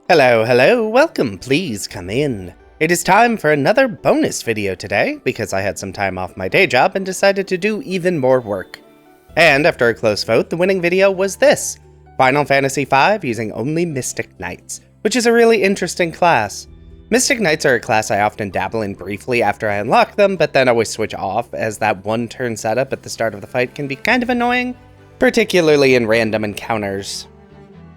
Hello, welcome, please come in. It is time for another bonus video today, because I had some time off my day job and decided to do even more work. And after a close vote, the winning video was this, Final Fantasy V using only Mystic Knights, which is a really interesting class. Mystic Knights are a class I often dabble in briefly after I unlock them, but then always switch off, as that one-turn setup at the start of the fight can be kind of annoying, particularly in random encounters.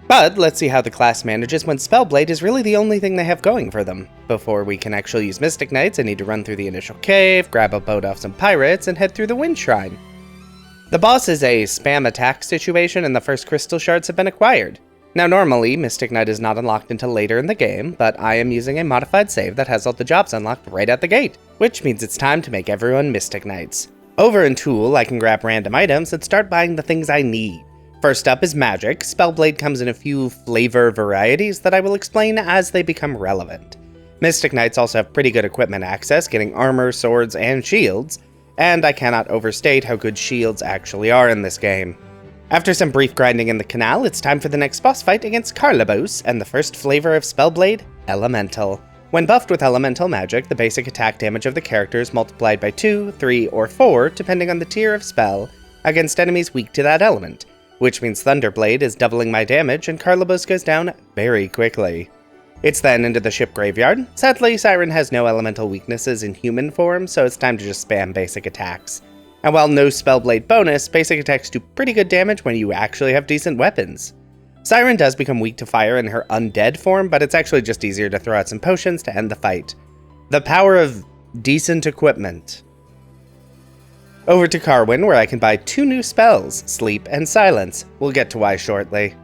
But let's see how the class manages when Spellblade is really the only thing they have going for them. Before we can actually use Mystic Knights, I need to run through the initial cave, grab a boat off some pirates, and head through the Wind Shrine. The boss is a spam attack situation and the first crystal shards have been acquired. Now normally, Mystic Knight is not unlocked until later in the game, but I am using a modified save that has all the jobs unlocked right at the gate, which means it's time to make everyone Mystic Knights. Over in Tool, I can grab random items and start buying the things I need. First up is magic. Spellblade comes in a few flavor varieties that I will explain as they become relevant. Mystic Knights also have pretty good equipment access, getting armor, swords, and shields, and I cannot overstate how good shields actually are in this game. After some brief grinding in the canal, it's time for the next boss fight against Carlibos, and the first flavor of Spellblade, Elemental. When buffed with Elemental magic, the basic attack damage of the character is multiplied by 2, 3, or 4, depending on the tier of spell, against enemies weak to that element. Which means Thunderblade is doubling my damage and Carlibos goes down very quickly. It's then into the ship graveyard. Sadly, Siren has no elemental weaknesses in human form, so it's time to just spam basic attacks. And while no Spellblade bonus, basic attacks do pretty good damage when you actually have decent weapons. Siren does become weak to fire in her undead form, but it's actually just easier to throw out some potions to end the fight. The power of decent equipment. Over to Carwyn, where I can buy 2 new spells, Sleep and Silence. We'll get to why shortly.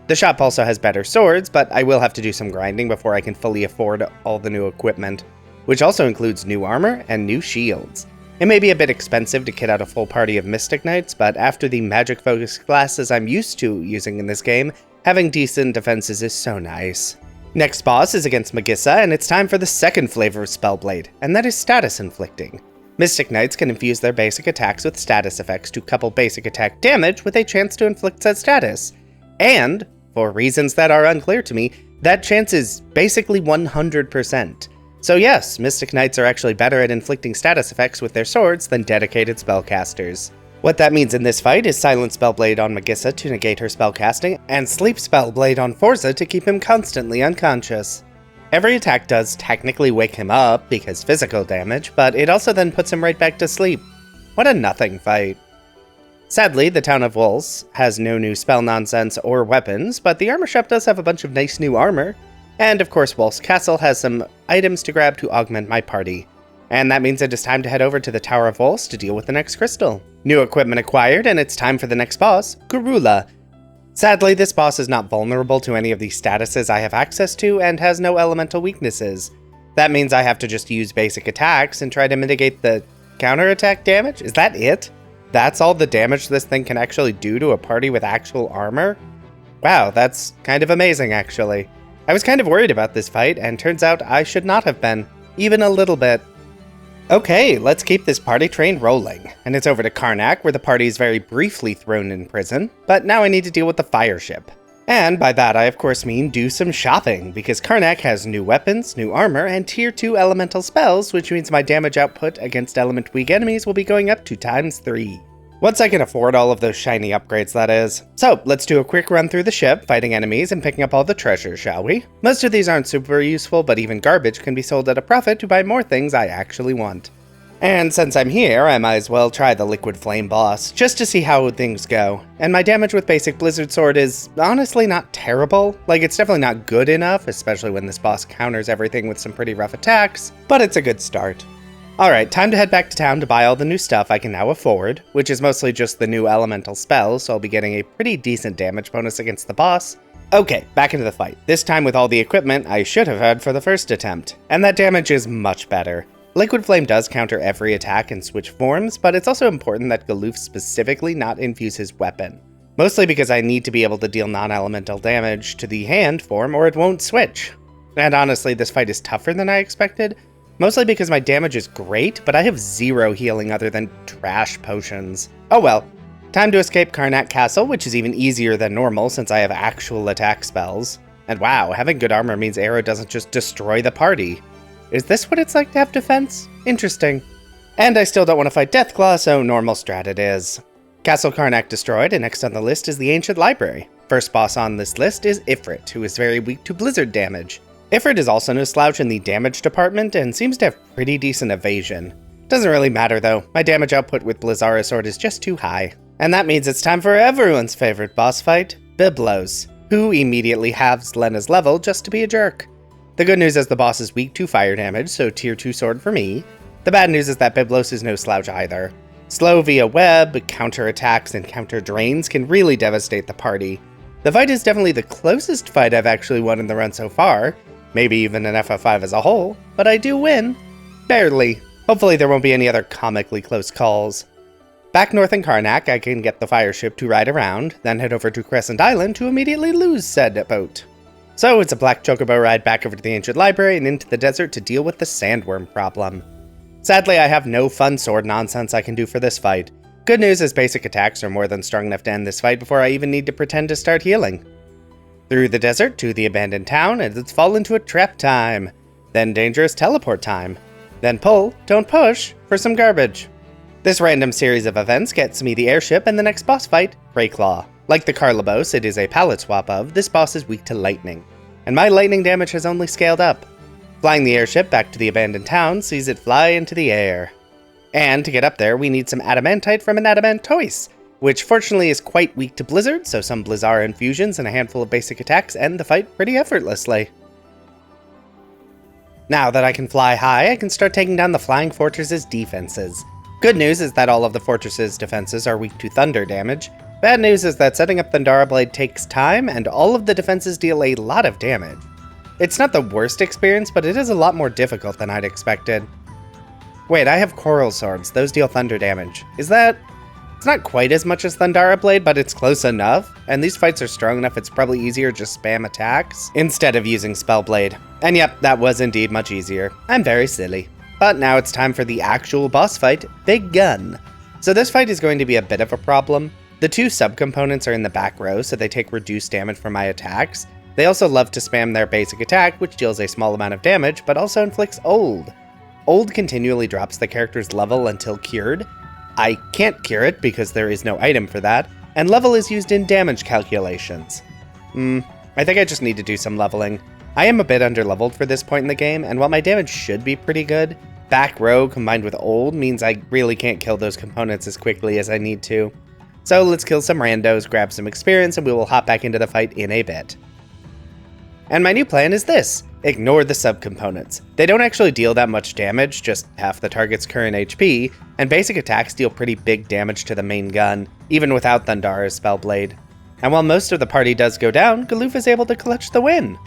The shop also has better swords, but I will have to do some grinding before I can fully afford all the new equipment, which also includes new armor and new shields. It may be a bit expensive to kit out a full party of Mystic Knights, but after the magic-focused classes I'm used to using in this game, having decent defenses is so nice. Next boss is against Magissa, and it's time for the second flavor of Spellblade, and that is status inflicting. Mystic Knights can infuse their basic attacks with status effects to couple basic attack damage with a chance to inflict said status. And, for reasons that are unclear to me, that chance is basically 100%. So yes, Mystic Knights are actually better at inflicting status effects with their swords than dedicated spellcasters. What that means in this fight is Silent Spellblade on Magissa to negate her spellcasting, and Sleep Spellblade on Forza to keep him constantly unconscious. Every attack does technically wake him up, because physical damage, but it also then puts him right back to sleep. What a nothing fight. Sadly, the town of Wolves has no new spell nonsense or weapons, but the armor shop does have a bunch of nice new armor. And of course, Wolf's Castle has some items to grab to augment my party. And that means it is time to head over to the Tower of Wolves to deal with the next crystal. New equipment acquired, and it's time for the next boss, Gurula. Sadly, this boss is not vulnerable to any of the statuses I have access to and has no elemental weaknesses. That means I have to just use basic attacks and try to mitigate the counterattack damage? Is that it? That's all the damage this thing can actually do to a party with actual armor? Wow, that's kind of amazing actually. I was kind of worried about this fight, and turns out I should not have been. Even a little bit. Okay, let's keep this party train rolling, and it's over to Karnak, where the party is very briefly thrown in prison, but now I need to deal with the fire ship. And by that I of course mean do some shopping, because Karnak has new weapons, new armor, and tier 2 elemental spells, which means my damage output against element weak enemies will be going up to ×3. Once I can afford all of those shiny upgrades, that is. So, let's do a quick run through the ship, fighting enemies and picking up all the treasure, shall we? Most of these aren't super useful, but even garbage can be sold at a profit to buy more things I actually want. And since I'm here, I might as well try the Liquid Flame boss, just to see how things go. And my damage with basic Blizzard Sword is honestly not terrible. Like, it's definitely not good enough, especially when this boss counters everything with some pretty rough attacks, but it's a good start. Alright, time to head back to town to buy all the new stuff I can now afford, which is mostly just the new elemental spells, so I'll be getting a pretty decent damage bonus against the boss. Okay, back into the fight, this time with all the equipment I should have had for the first attempt, and that damage is much better. Liquid Flame does counter every attack and switch forms, but it's also important that Galoof specifically not infuse his weapon. Mostly because I need to be able to deal non-elemental damage to the hand form or it won't switch. And honestly, this fight is tougher than I expected, mostly because my damage is great, but I have 0 healing other than trash potions. Oh well. Time to escape Karnak Castle, which is even easier than normal since I have actual attack spells. And wow, having good armor means arrow doesn't just destroy the party. Is this what it's like to have defense? Interesting. And I still don't want to fight Deathclaw, so normal strat it is. Castle Karnak destroyed, and next on the list is the Ancient Library. First boss on this list is Ifrit, who is very weak to blizzard damage. Ifrit is also no slouch in the damage department, and seems to have pretty decent evasion. Doesn't really matter though, my damage output with Blizzara Sword is just too high. And that means it's time for everyone's favorite boss fight, Byblos, who immediately halves Lena's level just to be a jerk. The good news is the boss is weak to fire damage, so tier 2 sword for me. The bad news is that Byblos is no slouch either. Slow via web, counter attacks, and counter drains can really devastate the party. The fight is definitely the closest fight I've actually won in the run so far, maybe even in FF5 as a whole, but I do win. Barely. Hopefully there won't be any other comically close calls. Back north in Karnak, I can get the fire ship to ride around, then head over to Crescent Island to immediately lose said boat. So it's a black chocobo ride back over to the Ancient Library and into the desert to deal with the sandworm problem. Sadly, I have no fun sword nonsense I can do for this fight. Good news is basic attacks are more than strong enough to end this fight before I even need to pretend to start healing. Through the desert to the abandoned town, and it's fall into a trap time. Then dangerous teleport time. Then pull, don't push, for some garbage. This random series of events gets me the airship and the next boss fight, Greyclaw. Like the Carlibos it is a palette swap of, this boss is weak to lightning. And my lightning damage has only scaled up. Flying the airship back to the abandoned town sees it fly into the air. And to get up there, we need some adamantite from an adamantoise, which fortunately is quite weak to blizzard, so some Blizzara infusions and a handful of basic attacks end the fight pretty effortlessly. Now that I can fly high, I can start taking down the Flying Fortress's defenses. Good news is that all of the fortress's defenses are weak to thunder damage. Bad news is that setting up Thundara Blade takes time, and all of the defenses deal a lot of damage. It's not the worst experience, but it is a lot more difficult than I'd expected. Wait, I have Coral Swords, those deal thunder damage. Is that... It's not quite as much as Thundara Blade, but it's close enough, and these fights are strong enough it's probably easier to just spam attacks instead of using Spellblade. And yep, that was indeed much easier. I'm very silly. But now it's time for the actual boss fight, Big Gun. So this fight is going to be a bit of a problem. The two subcomponents are in the back row, so they take reduced damage from my attacks. They also love to spam their basic attack, which deals a small amount of damage, but also inflicts Old. Old continually drops the character's level until cured. I can't cure it because there is no item for that, and level is used in damage calculations. I think I just need to do some leveling. I am a bit underleveled for this point in the game, and while my damage should be pretty good, back row combined with Old means I really can't kill those components as quickly as I need to. So let's kill some randos, grab some experience, and we will hop back into the fight in a bit. And my new plan is this. Ignore the subcomponents. They don't actually deal that much damage, just half the target's current HP, and basic attacks deal pretty big damage to the main gun, even without Thundara's Spellblade. And while most of the party does go down, Galoof is able to clutch the win.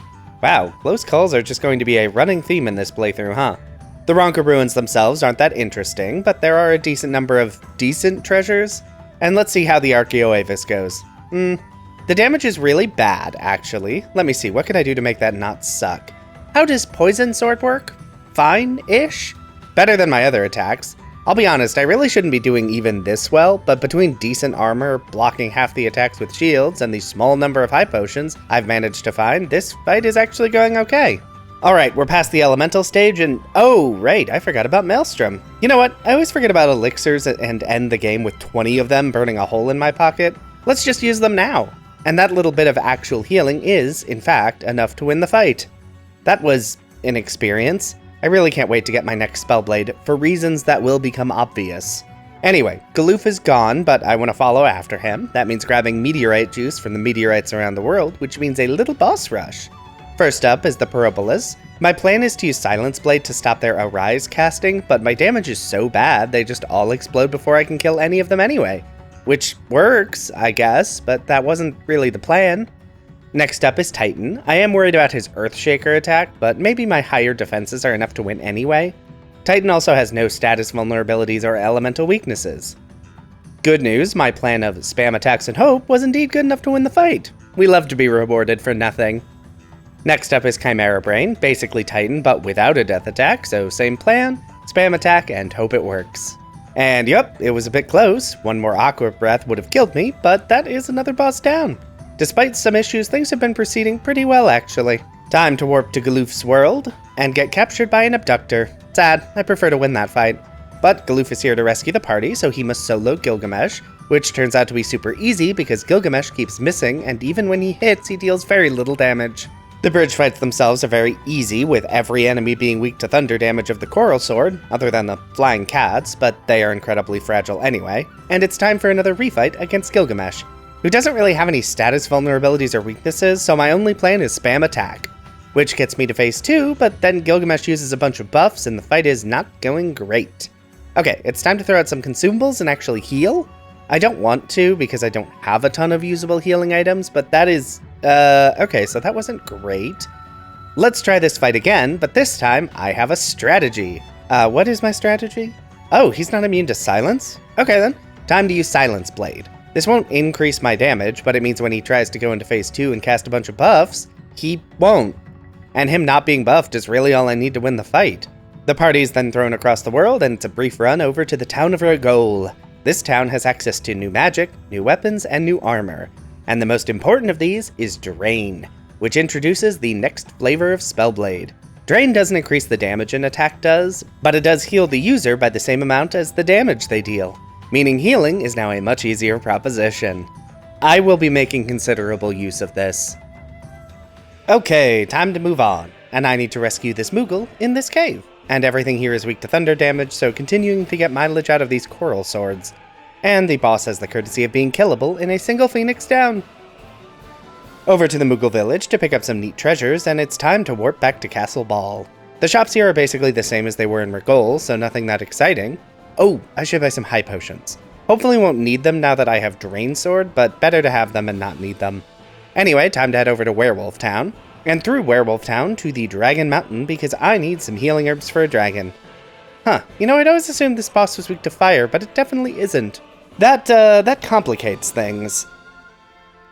Wow, close calls are just going to be a running theme in this playthrough, huh? The Ronka ruins themselves aren't that interesting, but there are a decent number of decent treasures. And let's see how the Archeoaevis goes. The damage is really bad, actually. Let me see, what can I do to make that not suck? How does Poison Sword work? Fine-ish? Better than my other attacks. I'll be honest, I really shouldn't be doing even this well, but between decent armor, blocking half the attacks with shields, and the small number of high potions I've managed to find, this fight is actually going okay. Alright, we're past the elemental stage and... Oh, right, I forgot about Maelstrom. You know what, I always forget about elixirs and end the game with 20 of them burning a hole in my pocket. Let's just use them now. And that little bit of actual healing is, in fact, enough to win the fight. That was an experience. I really can't wait to get my next Spellblade, for reasons that will become obvious. Anyway, Galoof is gone, but I want to follow after him. That means grabbing Meteorite juice from the meteorites around the world, which means a little boss rush. First up is the Parabolas. My plan is to use Silence Blade to stop their Arise casting, but my damage is so bad they just all explode before I can kill any of them anyway. Which works, I guess, but that wasn't really the plan. Next up is Titan. I am worried about his Earthshaker attack, but maybe my higher defenses are enough to win anyway. Titan also has no status vulnerabilities or elemental weaknesses. Good news, my plan of spam attacks and hope was indeed good enough to win the fight. We love to be rewarded for nothing. Next up is Chimera Brain, basically Titan but without a death attack, so same plan, spam attack and hope it works. And yep, it was a bit close. One more Aqua Breath would have killed me, but that is another boss down. Despite some issues, things have been proceeding pretty well actually. Time to warp to Galoof's world and get captured by an abductor. Sad, I prefer to win that fight. But Galoof is here to rescue the party, so he must solo Gilgamesh, which turns out to be super easy because Gilgamesh keeps missing, and even when he hits, he deals very little damage. The bridge fights themselves are very easy, with every enemy being weak to thunder damage of the Coral Sword, other than the flying cats, but they are incredibly fragile anyway, and it's time for another refight against Gilgamesh, who doesn't really have any status vulnerabilities or weaknesses, so my only plan is spam attack, which gets me to phase 2, but then Gilgamesh uses a bunch of buffs and the fight is not going great. Okay, it's time to throw out some consumables and actually heal. I don't want to because I don't have a ton of usable healing items, but that is... okay, so that wasn't great. Let's try this fight again, but this time I have a strategy. What is my strategy? Oh, he's not immune to silence? Okay then, time to use Silence Blade. This won't increase my damage, but it means when he tries to go into phase 2 and cast a bunch of buffs, he won't. And him not being buffed is really all I need to win the fight. The party is then thrown across the world, and it's a brief run over to the town of Regal. This town has access to new magic, new weapons, and new armor. And the most important of these is Drain, which introduces the next flavor of Spellblade. Drain doesn't increase the damage an attack does, but it does heal the user by the same amount as the damage they deal, meaning healing is now a much easier proposition. I will be making considerable use of this. Okay, time to move on, and I need to rescue this Moogle in this cave. And everything here is weak to thunder damage, so continuing to get mileage out of these coral swords. And the boss has the courtesy of being killable in a single phoenix down. Over to the Moogle village to pick up some neat treasures, and it's time to warp back to Castle Ball. The shops here are basically the same as they were in Regal, so nothing that exciting. Oh, I should buy some high potions. Hopefully won't need them now that I have Drain Sword, but better to have them and not need them. Anyway, time to head over to Werewolf Town. And through Werewolf Town to the Dragon Mountain because I need some healing herbs for a dragon. Huh, you know, I'd always assumed this boss was weak to fire, but it definitely isn't. That complicates things.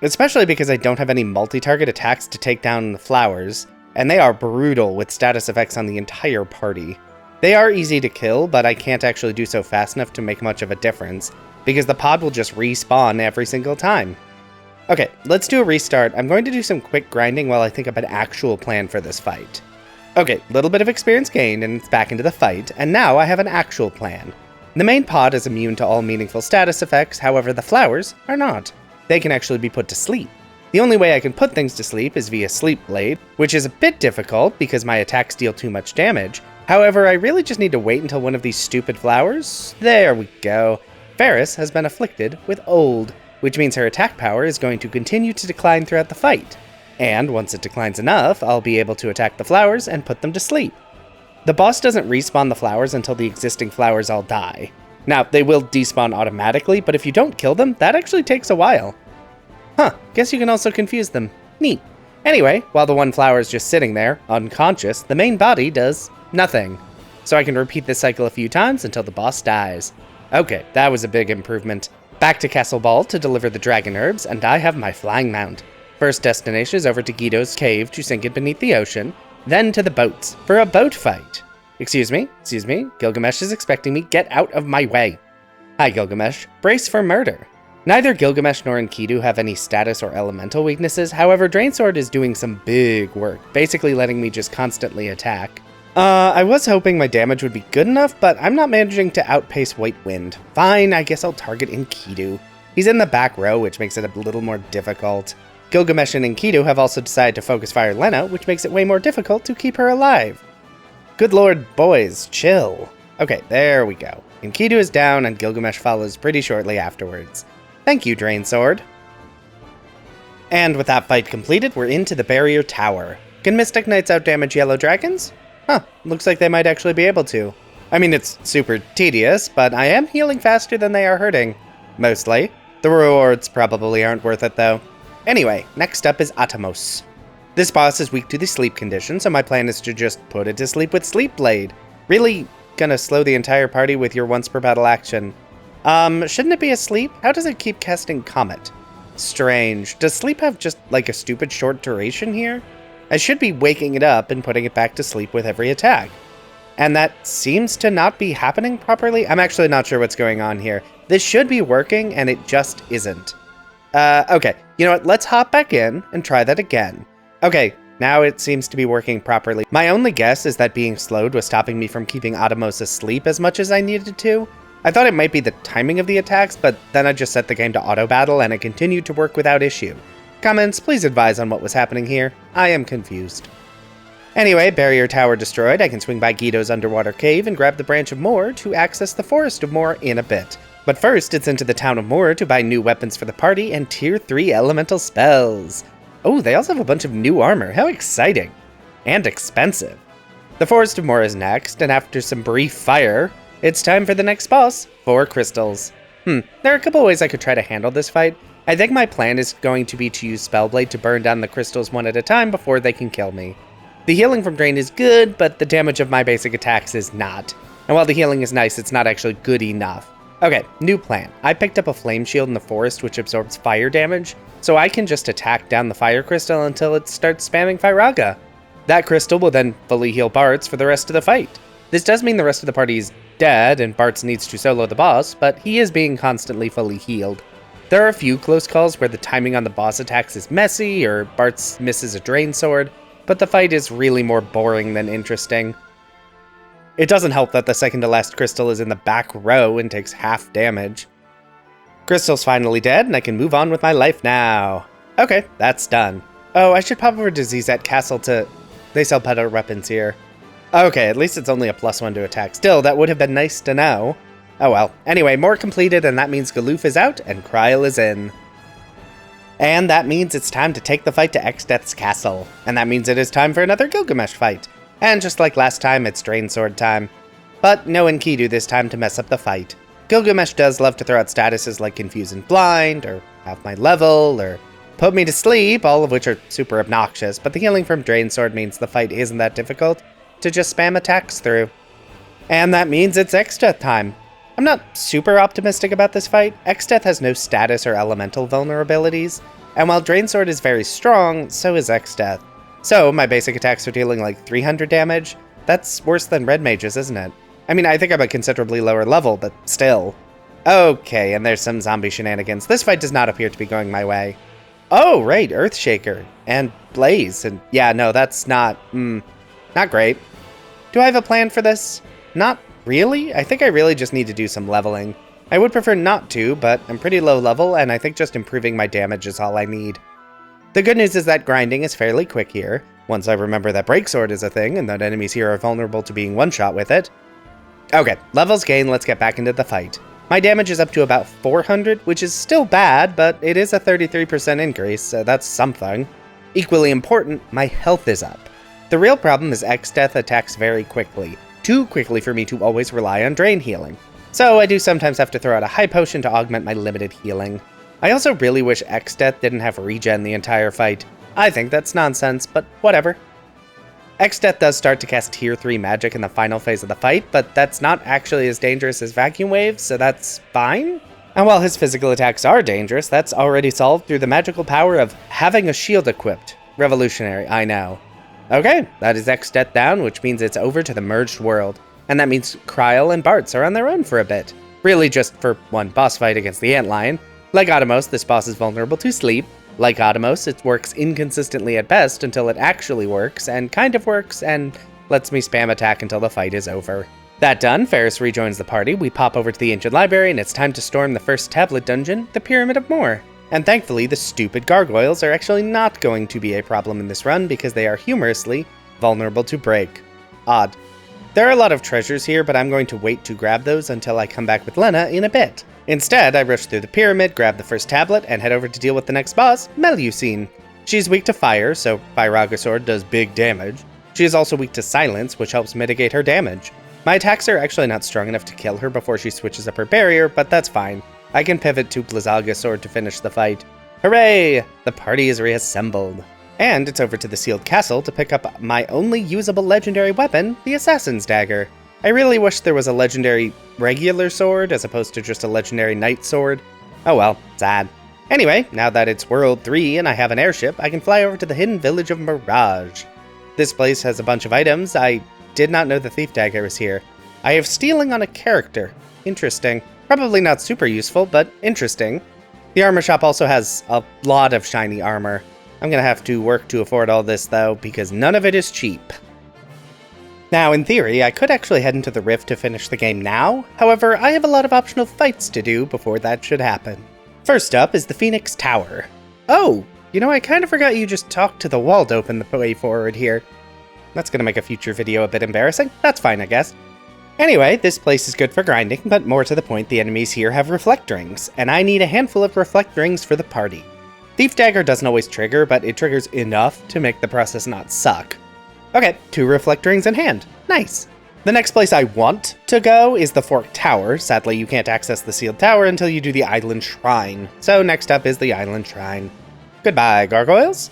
Especially because I don't have any multi-target attacks to take down the flowers, and they are brutal with status effects on the entire party. They are easy to kill, but I can't actually do so fast enough to make much of a difference, because the pod will just respawn every single time. Okay, let's do a restart. I'm going to do some quick grinding while I think of an actual plan for this fight. Okay, little bit of experience gained, and it's back into the fight, and now I have an actual plan. The main pod is immune to all meaningful status effects, however the flowers are not. They can actually be put to sleep. The only way I can put things to sleep is via Sleep Blade, which is a bit difficult because my attacks deal too much damage. However, I really just need to wait until one of these stupid flowers... There we go. Ferris has been afflicted with Old, which means her attack power is going to continue to decline throughout the fight. And once it declines enough, I'll be able to attack the flowers and put them to sleep. The boss doesn't respawn the flowers until the existing flowers all die. Now, they will despawn automatically, but if you don't kill them, that actually takes a while. Huh, guess you can also confuse them. Neat. Anyway, while the one flower is just sitting there, unconscious, the main body does nothing. So I can repeat this cycle a few times until the boss dies. Okay, that was a big improvement. Back to Castle Ball to deliver the dragon herbs, and I have my flying mount. First destination is over to Guido's cave to sink it beneath the ocean, then to the boats for a boat fight. Excuse me, Gilgamesh is expecting me, get out of my way. Hi Gilgamesh, brace for murder. Neither Gilgamesh nor Enkidu have any status or elemental weaknesses, however Drain Sword is doing some big work, basically letting me just constantly attack. I was hoping my damage would be good enough, but I'm not managing to outpace White Wind. Fine, I guess I'll target Enkidu. He's in the back row, which makes it a little more difficult. Gilgamesh and Enkidu have also decided to focus fire Lena, which makes it way more difficult to keep her alive. Good lord, boys, chill. Okay, there we go. Enkidu is down, and Gilgamesh follows pretty shortly afterwards. Thank you, Drain Sword. And with that fight completed, we're into the Barrier Tower. Can Mystic Knights outdamage yellow dragons? Huh, looks like they might actually be able to. I mean, it's super tedious, but I am healing faster than they are hurting. Mostly. The rewards probably aren't worth it, though. Anyway, next up is Atomos. This boss is weak to the sleep condition, so my plan is to just put it to sleep with Sleep Blade. Really gonna slow the entire party with your once per battle action. Shouldn't it be asleep? How does it keep casting Comet? Strange. Does sleep have just, like, a stupid short duration here? I should be waking it up and putting it back to sleep with every attack. And that seems to not be happening properly. I'm actually not sure what's going on here. This should be working, and it just isn't. Okay, You know what, let's hop back in and try that again. Okay, now it seems to be working properly. My only guess is that being slowed was stopping me from keeping Atomos asleep as much as I needed to. I thought it might be the timing of the attacks, but then I just set the game to auto battle and it continued to work without issue. Comments, please advise on what was happening here. I am confused. Anyway, barrier tower destroyed, I can swing by Guido's underwater cave and grab the branch of Moor to access the Forest of Moor in a bit. But first, it's into the town of Moor to buy new weapons for the party and tier 3 elemental spells. Oh, they also have a bunch of new armor, how exciting! And expensive. The Forest of Moor is next, and after some brief fire, it's time for the next boss, 4 crystals. There are a couple ways I could try to handle this fight. I think my plan is going to be to use Spellblade to burn down the crystals one at a time before they can kill me. The healing from Drain is good, but the damage of my basic attacks is not. And while the healing is nice, it's not actually good enough. Okay, new plan. I picked up a flame shield in the forest which absorbs fire damage, so I can just attack down the fire crystal until it starts spamming Firaga. That crystal will then fully heal Bartz for the rest of the fight. This does mean the rest of the party is dead and Bartz needs to solo the boss, but he is being constantly fully healed. There are a few close calls where the timing on the boss attacks is messy or Bartz misses a Drain sword, but the fight is really more boring than interesting. It doesn't help that the second to last crystal is in the back row and takes half damage. Crystal's finally dead and I can move on with my life now. Okay, that's done. Oh, I should pop over to Exdeath Castle to... They sell better weapons here. Okay, at least it's only a +1 to attack. Still, that would have been nice to know. Oh well. Anyway, more completed, and that means Galoof is out and Kryl is in. And that means it's time to take the fight to Exdeath Castle. And that means it is time for another Gilgamesh fight. And just like last time, it's Drain Sword time. But no Enkidu this time to mess up the fight. Gilgamesh does love to throw out statuses like Confuse and Blind, or half my level, or put me to sleep, all of which are super obnoxious, but the healing from Drain Sword means the fight isn't that difficult to just spam attacks through. And that means it's Exdeath time. I'm not super optimistic about this fight. Exdeath has no status or elemental vulnerabilities, and while Drain Sword is very strong, so is Exdeath. So my basic attacks are dealing like 300 damage. That's worse than Red Mage's, isn't it? I mean, I think I'm a considerably lower level, but still. Okay, and there's some zombie shenanigans. This fight does not appear to be going my way. Oh, right, Earthshaker. And Blaze, and yeah, no, that's not great. Do I have a plan for this? Not really. I think I really just need to do some leveling. I would prefer not to, but I'm pretty low level, and I think just improving my damage is all I need. The good news is that grinding is fairly quick here, once I remember that Breaksword is a thing, and that enemies here are vulnerable to being one-shot with it. Okay, levels gained, let's get back into the fight. My damage is up to about 400, which is still bad, but it is a 33% increase, so that's something. Equally important, my health is up. The real problem is Exdeath attacks very quickly, too quickly for me to always rely on Drain healing. So I do sometimes have to throw out a high potion to augment my limited healing. I also really wish Exdeath didn't have regen the entire fight. I think that's nonsense, but whatever. Exdeath does start to cast tier 3 magic in the final phase of the fight, but that's not actually as dangerous as Vacuum Wave, so that's fine. And while his physical attacks are dangerous, that's already solved through the magical power of having a shield equipped. Revolutionary, I know. Okay, that is Exdeath down, which means it's over to the merged world. And that means Kryl and Bartz are on their own for a bit. Really just for one boss fight against the Antlion. Like Atomos, this boss is vulnerable to sleep. Like Atomos, it works inconsistently at best until it actually works, and kind of works, and lets me spam attack until the fight is over. That done, Ferris rejoins the party, we pop over to the Ancient Library, and it's time to storm the first tablet dungeon, the Pyramid of Moor. And thankfully, the stupid gargoyles are actually not going to be a problem in this run, because they are humorously vulnerable to break. Odd. There are a lot of treasures here, but I'm going to wait to grab those until I come back with Lena in a bit. Instead, I rush through the pyramid, grab the first tablet, and head over to deal with the next boss, Melusine. She's weak to fire, so Firaga Sword does big damage. She is also weak to silence, which helps mitigate her damage. My attacks are actually not strong enough to kill her before she switches up her barrier, but that's fine. I can pivot to Blizzaga Sword to finish the fight. Hooray! The party is reassembled. And it's over to the sealed castle to pick up my only usable legendary weapon, the Assassin's Dagger. I really wish there was a legendary regular sword as opposed to just a legendary knight sword. Oh well, sad. Anyway, now that it's World 3 and I have an airship, I can fly over to the hidden village of Mirage. This place has a bunch of items. I did not know the Thief Dagger was here. I have stealing on a character. Interesting. Probably not super useful, but interesting. The armor shop also has a lot of shiny armor. I'm gonna have to work to afford all this though, because none of it is cheap. Now, in theory, I could actually head into the Rift to finish the game now. However, I have a lot of optional fights to do before that should happen. First up is the Phoenix Tower. Oh, you know, I kind of forgot you just talked to the wall to open the way forward here. That's gonna make a future video a bit embarrassing. That's fine, I guess. Anyway, this place is good for grinding, but more to the point, the enemies here have reflect rings, and I need a handful of reflect rings for the party. Thief Dagger doesn't always trigger, but it triggers enough to make the process not suck. Okay, 2 reflect rings in hand. Nice. The next place I want to go is the Fork Tower. Sadly, you can't access the sealed tower until you do the Island Shrine. So next up is the Island Shrine. Goodbye, gargoyles.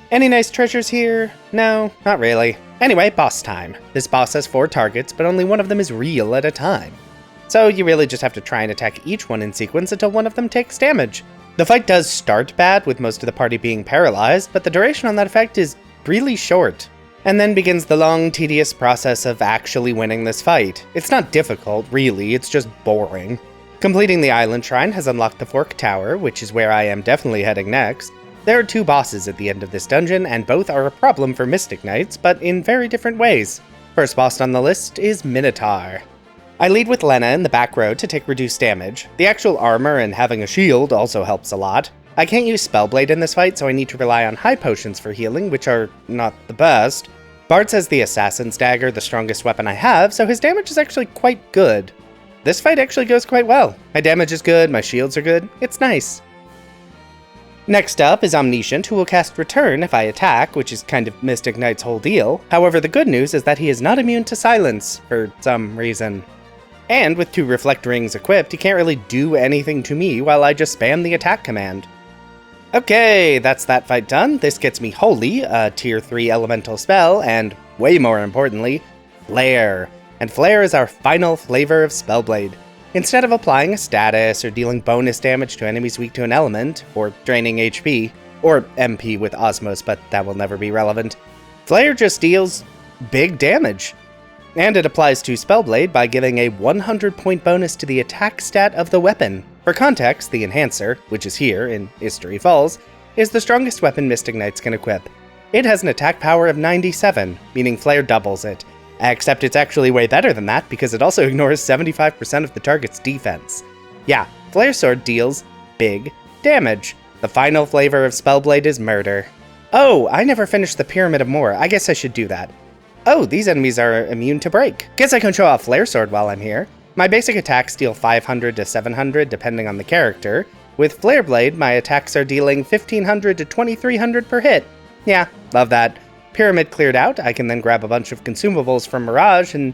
Any nice treasures here? No, not really. Anyway, boss time. This boss has 4 targets, but only one of them is real at a time. So you really just have to try and attack each one in sequence until one of them takes damage. The fight does start bad, with most of the party being paralyzed, but the duration on that effect is really short. And then begins the long, tedious process of actually winning this fight. It's not difficult, really, it's just boring. Completing the Island Shrine has unlocked the Fork Tower, which is where I am definitely heading next. There are 2 bosses at the end of this dungeon, and both are a problem for Mystic Knights, but in very different ways. First boss on the list is Minotaur. I lead with Lena in the back row to take reduced damage. The actual armor and having a shield also helps a lot. I can't use Spellblade in this fight, so I need to rely on high potions for healing, which are not the best. Bard has the Assassin's Dagger, the strongest weapon I have, so his damage is actually quite good. This fight actually goes quite well. My damage is good, my shields are good, it's nice. Next up is Omniscient, who will cast Return if I attack, which is kind of Mystic Knight's whole deal. However, the good news is that he is not immune to silence, for some reason. And with 2 Reflect Rings equipped, he can't really do anything to me while I just spam the attack command. Okay, that's that fight done. This gets me Holy, a tier 3 elemental spell, and, way more importantly, Flare. And Flare is our final flavor of Spellblade. Instead of applying a status or dealing bonus damage to enemies weak to an element, or draining HP, or MP with Osmos, but that will never be relevant, Flare just deals big damage. And it applies to Spellblade by giving a 100-point bonus to the attack stat of the weapon. For context, the Enhancer, which is here in History Falls, is the strongest weapon Mystic Knights can equip. It has an attack power of 97, meaning Flare doubles it. Except it's actually way better than that, because it also ignores 75% of the target's defense. Yeah, Flare Sword deals big damage. The final flavor of Spellblade is Murder. Oh, I never finished the Pyramid of Moor. I guess I should do that. Oh, these enemies are immune to break. Guess I can show off Flare Sword while I'm here. My basic attacks deal 500 to 700 depending on the character. With Flare Blade, my attacks are dealing 1500 to 2300 per hit. Yeah, love that. Pyramid cleared out, I can then grab a bunch of consumables from Mirage and...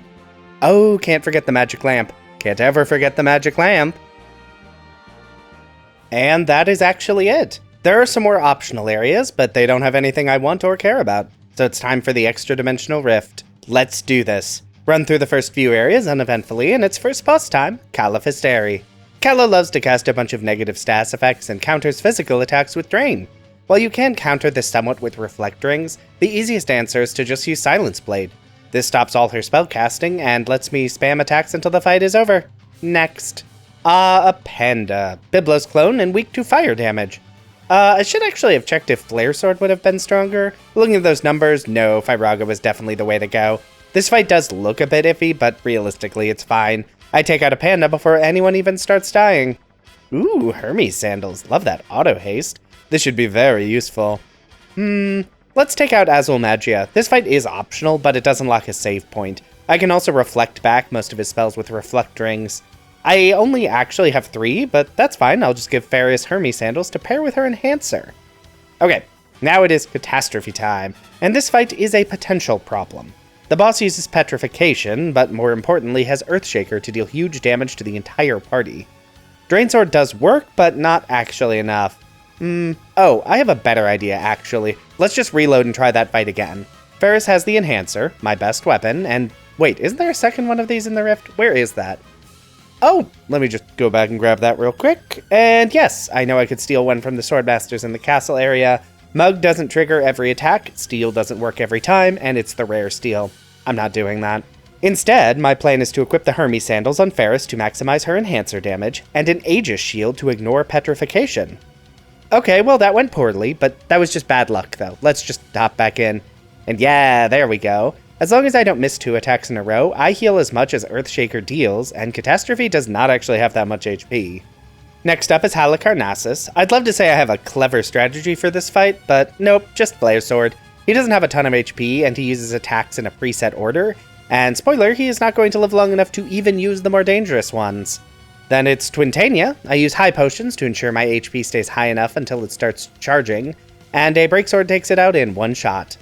Oh, can't forget the magic lamp. Can't ever forget the magic lamp. And that is actually it. There are some more optional areas, but they don't have anything I want or care about. So it's time for the Extra-Dimensional Rift. Let's do this. Run through the first few areas uneventfully, and it's first boss time, Califisteri. Calo loves to cast a bunch of negative status effects and counters physical attacks with Drain. While you can counter this somewhat with Reflect Rings, the easiest answer is to just use Silence Blade. This stops all her spell casting and lets me spam attacks until the fight is over. Next. A panda. Biblo's clone and weak to fire damage. I should actually have checked if Flare Sword would have been stronger. Looking at those numbers, no, Firaga was definitely the way to go. This fight does look a bit iffy, but realistically it's fine. I take out a panda before anyone even starts dying. Ooh, Hermes sandals. Love that auto haste. This should be very useful. Let's take out Azul Magia. This fight is optional, but it does unlock a save point. I can also reflect back most of his spells with Reflect Rings. I only actually have 3, but that's fine. I'll just give Farius Hermes sandals to pair with her Enhancer. Okay, now it is Catastrophe time, and this fight is a potential problem. The boss uses Petrification, but more importantly has Earthshaker to deal huge damage to the entire party. Drain Sword does work, but not actually enough. Oh, I have a better idea, actually. Let's just reload and try that fight again. Ferris has the Enhancer, my best weapon, and wait, isn't there a second one of these in the Rift? Where is that? Oh, let me just go back and grab that real quick. And yes, I know I could steal one from the Swordmasters in the castle area. Mug doesn't trigger every attack, Steel doesn't work every time, and it's the rare Steel. I'm not doing that. Instead, my plan is to equip the Hermes sandals on Ferris to maximize her enhancer damage, and an Aegis shield to ignore petrification. Okay, well that went poorly, but that was just bad luck though. Let's just hop back in. And yeah, there we go. As long as I don't miss 2 attacks in a row, I heal as much as Earthshaker deals, and Catastrophe does not actually have that much HP. Next up is Halicarnassus. I'd love to say I have a clever strategy for this fight, but nope, just Flare Sword. He doesn't have a ton of HP, and he uses attacks in a preset order, and spoiler, he is not going to live long enough to even use the more dangerous ones. Then it's Twintania. I use high potions to ensure my HP stays high enough until it starts charging, and a Breaksword takes it out in one shot.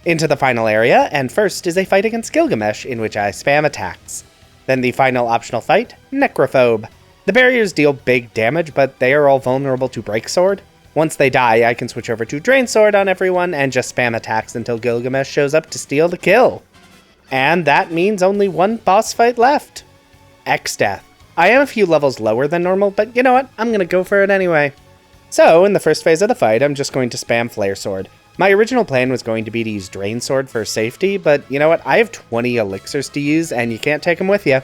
Into the final area, and first is a fight against Gilgamesh, in which I spam attacks. Then the final optional fight, Necrophobe. The barriers deal big damage, but they are all vulnerable to Breaksword. Once they die, I can switch over to Drain Sword on everyone and just spam attacks until Gilgamesh shows up to steal the kill. And that means only one boss fight left. Exdeath. I am a few levels lower than normal, but you know what? I'm gonna go for it anyway. So, in the first phase of the fight, I'm just going to spam Flare Sword. My original plan was going to be to use Drain Sword for safety, but you know what? I have 20 elixirs to use, and you can't take them with you.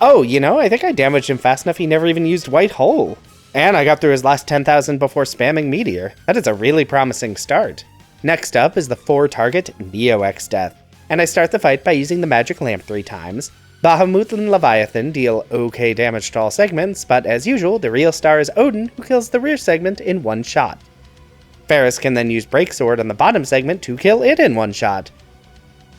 Oh, you know, I think I damaged him fast enough he never even used White Hole. And I got through his last 10,000 before spamming Meteor. That is a really promising start. Next up is the 4-target Neo Exdeath, and I start the fight by using the Magic Lamp 3 times. Bahamut and Leviathan deal okay damage to all segments, but as usual, the real star is Odin, who kills the rear segment in one shot. Ferris can then use Breaksword on the bottom segment to kill it in one shot.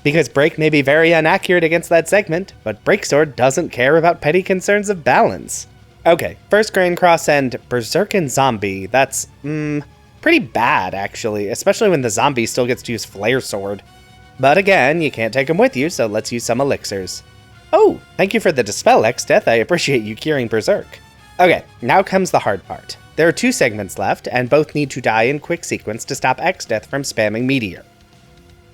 Because Break may be very inaccurate against that segment, but Breaksword doesn't care about petty concerns of balance. Okay, first Grain Cross and Berserkin Zombie. That's, pretty bad actually, especially when the zombie still gets to use Flare Sword. But again, you can't take him with you, so let's use some elixirs. Oh, thank you for the Dispel, Exdeath. I appreciate you curing Berserk. Okay, now comes the hard part. There are 2 segments left, and both need to die in quick sequence to stop Exdeath from spamming Meteor.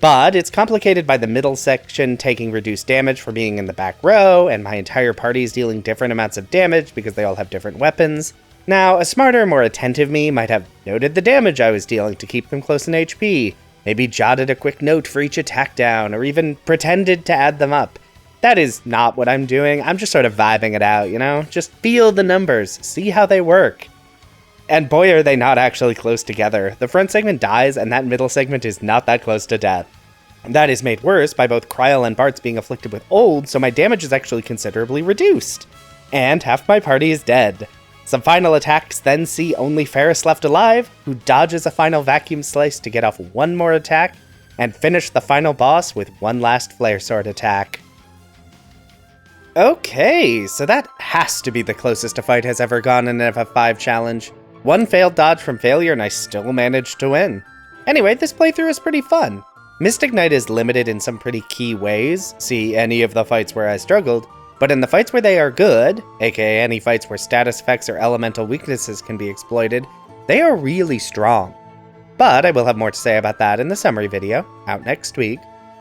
But it's complicated by the middle section taking reduced damage for being in the back row, and my entire party is dealing different amounts of damage because they all have different weapons. Now, a smarter, more attentive me might have noted the damage I was dealing to keep them close in HP, maybe jotted a quick note for each attack down, or even pretended to add them up. That is not what I'm doing. I'm just sort of vibing it out, you know? Just feel the numbers, see how they work. And boy, are they not actually close together. The front segment dies, and that middle segment is not that close to death. And that is made worse by both Kryl and Bartz being afflicted with old, so my damage is actually considerably reduced. And half my party is dead. Some final attacks then see only Ferris left alive, who dodges a final vacuum slice to get off one more attack, and finish the final boss with one last Flare Sword attack. Okay, so that has to be the closest a fight has ever gone in an FF5 challenge. One failed dodge from failure and I still managed to win. Anyway, this playthrough is pretty fun. Mystic Knight is limited in some pretty key ways, see any of the fights where I struggled, but in the fights where they are good, aka any fights where status effects or elemental weaknesses can be exploited, they are really strong. But I will have more to say about that in the summary video, out next week.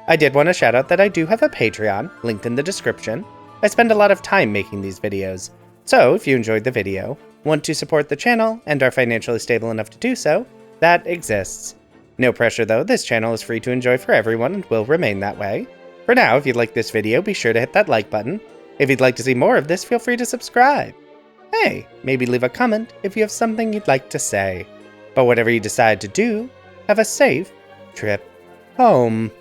I did want to shout out that I do have a Patreon, linked in the description. I spend a lot of time making these videos, so if you enjoyed the video, want to support the channel, and are financially stable enough to do so, that exists. No pressure though, this channel is free to enjoy for everyone and will remain that way. For now, if you like this video, be sure to hit that like button. If you'd like to see more of this, feel free to subscribe. Hey, maybe leave a comment if you have something you'd like to say. But whatever you decide to do, have a safe trip home.